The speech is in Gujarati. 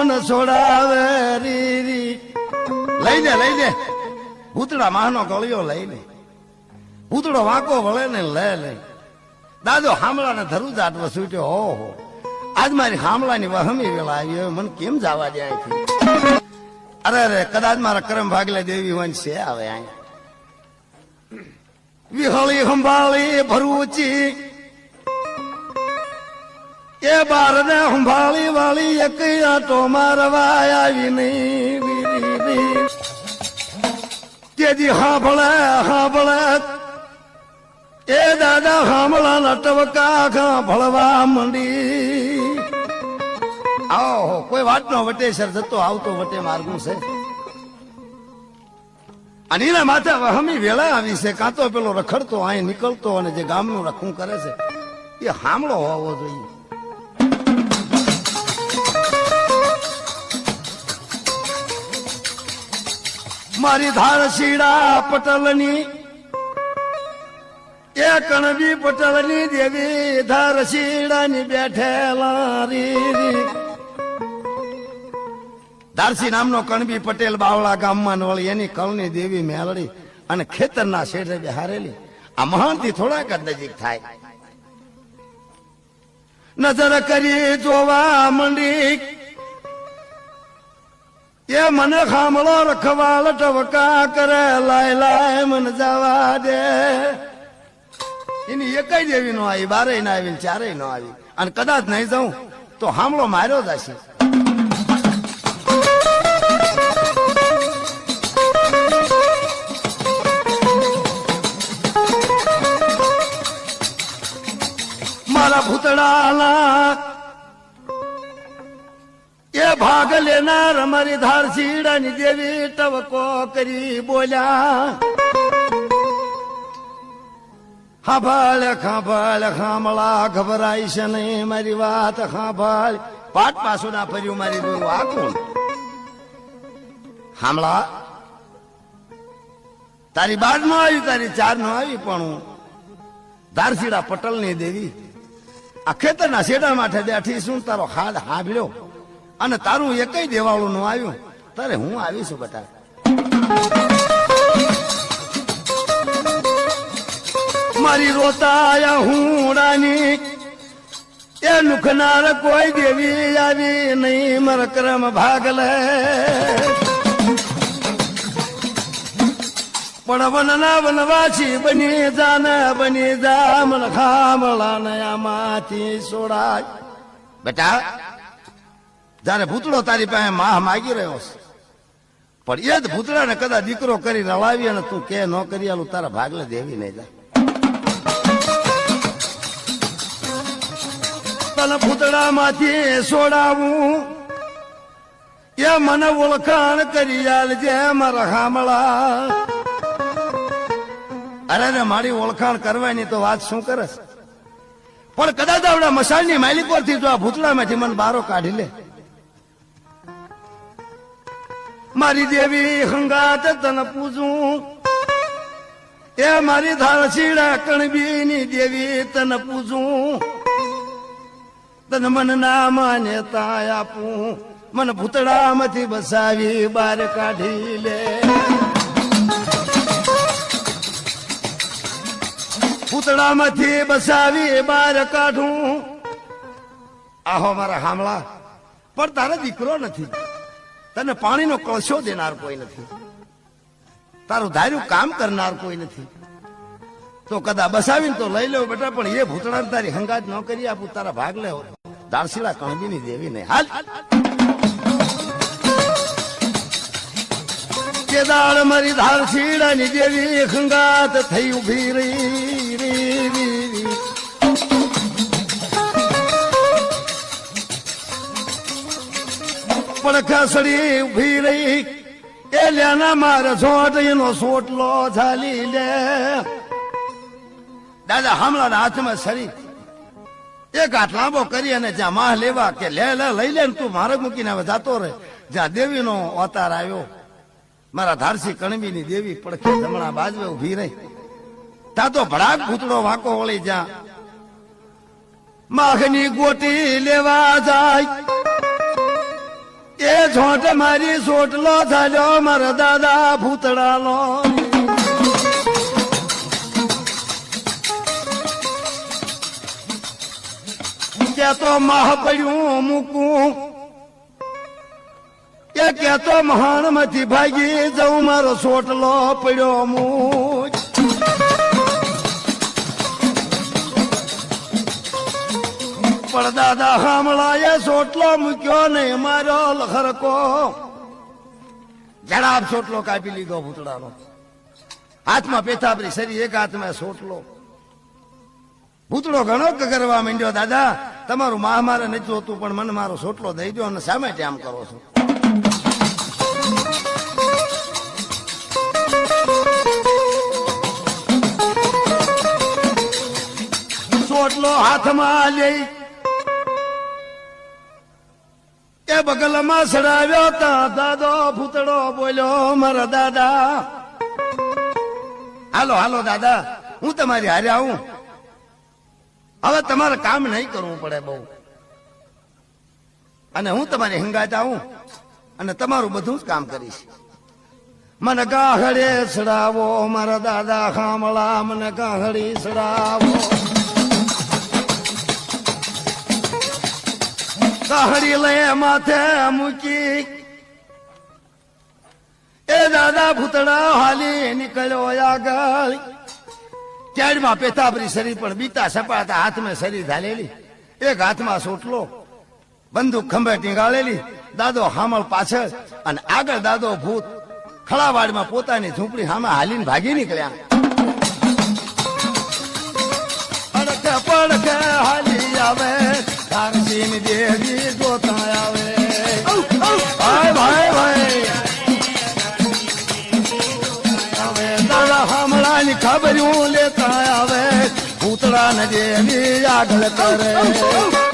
ન છોડાવે રીરી. લઈને ભૂતડા માનો ગળ્યો લઈને ભૂતડો વાંકો વળે ને લે દાદો હામળાને ધરુજાટ વસૂટ્યો. ઓહો આજ મારી હામળાની વહમી વેળા આવી હવે મને કેમ જવા દે અહીંથી. અરે કદાચ મારા કરમ ભાગલે દેવી વંશ છે આવે અહીંયા. વિહળી સંભાળી ભરૂચી એ બારને સંભાળી વાળી એક આટો મારવા આવી નહીં. તેજી હાંભળે એ દાદા હામળાના ટવકા ભળવા મંડી. આવો કોઈ વાતનો વટેસર જતો આવતો વટે માર્ગું છે અને એના માથે વહમી વેળા આવી છે. કાં તો પેલો રખડતો અહીં નીકળતો અને જે ગામનું રખું કરે છે એ હામળો હોવો જોઈએ. મારી ધારશીડા પટલની એ કણવી પટલની દેવી ધારશીડાની બેઠેલા રી. ધારસી નામનો કણબી પટેલ બાવળા ગામમાં વળી એની કળની દેવી મેળડી અને ખેતરના શેઠે બેહારેલી. આ મહાનથી થોડાક જ નજીક થાય. નજર કરી જોવા મંડી એ મને ખામળો રખવાળ ટવકા કરે લાય મને જવા દે. એની એકય દેવી નો આવી, બારે ના આવી, ચારે નો આવી અને કદાચ નહીં જાઉં તો હામળો માર્યો જશે. મારા ભૂતડાના એ ભાગ લેનાર અમારી ધારશીડાની દેવી ટવકો કરી બોલ્યા. ખાંભળ ખામળા ગભરાય છે નહીં મારી વાત ખાંભળ. પાટ પાછું ના ફર્યું મારી બોલું આખું. હામળા તારી બાર નો આવી, તારી ચાર નો આવી, પણ હું ધારશીડા પટલની દેવી આ ખેતરના શેડા માટે બેઠી છું. તારો હાથ હાંભળ્યો અને તારું એકય દેવાળું નું આવ્યું તારે હું આવીશું બટા. મારી રોતાયા હુંડાની એ લુખનાર કોઈ દેવી આવી નહીં મારા કરમ ભાગલે. પણ વનના વનવાસી બની જા મન ખામળા નયામાંથી સોડાય. બેટા જયારે ભૂતળો તારી પાસે માહ માગી રહ્યો છે પણ એ જ ભૂતળાને કદાચ દીકરો કરી રળાવી અને તું કે ન કરી આલું તારા ભાગલે દેવી નહીં જાય. તને ભૂતળા માંથી સોડાવું એ મને ઓળખાણ કરી આલજે મારા હામળા. અરે મારી ઓળખાણ કરવાની તો વાત શું કરે છે પણ કદાચ આપણા મસાલની માલિક પરથી જો આ ભૂતળામાંથી મને બારો કાઢી લે. મારી દેવી હંગાત તને પૂજું એ મારી ધારશીડા કણબીની દેવી તને પૂજું. તને મન ના માન્યતા આપું મને ભૂતળામાંથી બસાવી બાર કાઢી લે. ભૂતળામાંથી બસાવી બાર કાઢું. આહો મારા હામળા પણ તારા દીકરો નથી, તને પાણીનો કળશો દેનાર કોઈ નથી, તારું ધાર્યું કામ કરનાર કોઈ નથી. તો કદા બસાવીને તો લઈ લેવો બેટા પણ એ ભૂતળા તારી હંગાત ન કરી આપું તારા ભાગ લે. ધારશીડા કણબીની દેવી નહીં હાલ. કેદાળ મારી ધારશીડાની દેવી હંગાત થઈ ઉભી રહી. પણ ખસડી ઉભી રહી એ લેના મારા છોટ એનો સોટલો ઝાલી લે. દાદા હમણાં હાથમાં સરી એક હાથ લાંબો કરી અને જ્યાં માહ લેવા કે લે લઈ લે તું માર્ગ મૂકીને હવે જતો રહે. જ્યાં દેવીનો અવતાર આવ્યો મારા ધારસી કણબીની દેવી પડખે જમણા બાજવે ઉભી રહી. ત્યાં તો ભડાક ભૂતળો વાંકો વળી જ્યાં માખની ગોટી લેવા જાય એ છોટ મારી સોટલો થાલ્યો મારા દાદા ભૂતડાનો કેતો માહ પડ્યું મૂકું એ કેતો મહાણ માંથી ભાગી જવું મારો સોટલો પડ્યો મૂક પણ દાદા હામળાએ સોટલો મૂક્યો ને મારો લખરકો જડાબ સોટલો કાપી લીધો ભૂતડાનો હાથમાં પેથાબરી સરી એક હાથમાં સોટલો ભૂતડો ઘણો કરવા માંડ્યો દાદા તમારું માહ મારે નથી હોતું પણ મને મારો સોટલો દઈ દો અને સામે આમ કરો છો સોટલો હાથમાં લઈ એ બગલમાં સડાવ્યો તા દાદો ભૂતડો બોલ્યો મારા દાદા હાલો હાલો દાદા હું તમારી હારે આવું હવે તમારે કામ નહીં કરવું પડે બહુ અને હું તમારી હંગાત આવું અને તમારું બધું જ કામ કરીશ મને ગાહડે સડાવો મારા દાદા ખામળા મને ગાહડી સડાવો ગાહડી લઈ માથે મૂકી એ દાદા ભૂતડા હાલી નીકળ્યો આગળ ત્યારમાં પેથાબરી શરીર પણ બીતા સપાતા હાથમાં શરીર ધાલેલી એક હાથમાં સોટલો બંદૂક ખંભે ટીંગાળેલી દાદો હામળ પાછળ અને આગળ દાદો ભૂત ખળાવાડમાં પોતાની ઝૂંપડી સામે હાલીને ભાગી નીકળ્યા અડકે પડકે હાલી આવે તારસીન દેવી જોતા આવે ભાઈ ભાઈ ભાઈ હવે દાદા હામળાની ખબરું લેતા આવે ભૂતડા ને દેવી આગળ કરે